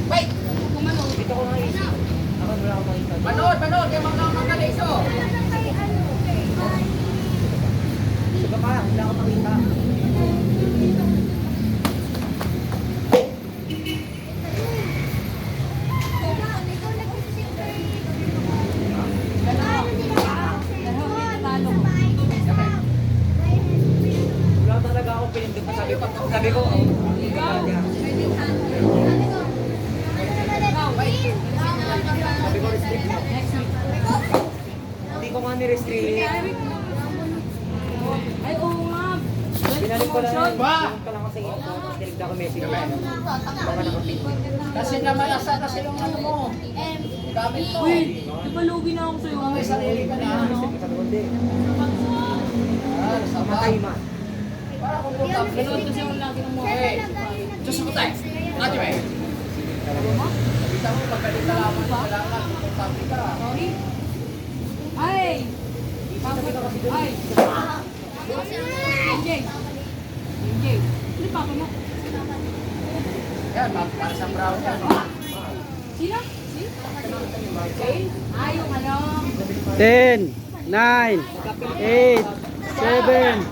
Wait! Dito ko nga isip. Ako wala akong makita. Manood! Kaya mga magaliso! Sige pa, wala akong makita. Wala talaga ako pinindot. Sabi ko, oh. Sabi ko, restrict mo. Hindi ko nga ni-restrict. Ay, oo nga. Binalik ko lang yun. Ba? Binalik ko lang kasi kinig na ako message. Baka nakapin. Kasi namalasa kasi yung ano mo. Gamit mo. Uy, napalugi na ako sa'yo. May sarili ka na. Sa kundi. Sama. Matay man. Para kung bukap. Ganoon kasi yung lagi ng mga. Eh, Diyos ko tayo. Ate ba eh? Kita mo, pagkalit na lamang. Wala ka. Kung sabi ka. Sorry. Ay! Ay! MJ! MJ! Ano papa mo? Yan, para sa brown yan. Sino? Si? Ay, yung ano? 10, 9, 8, 7,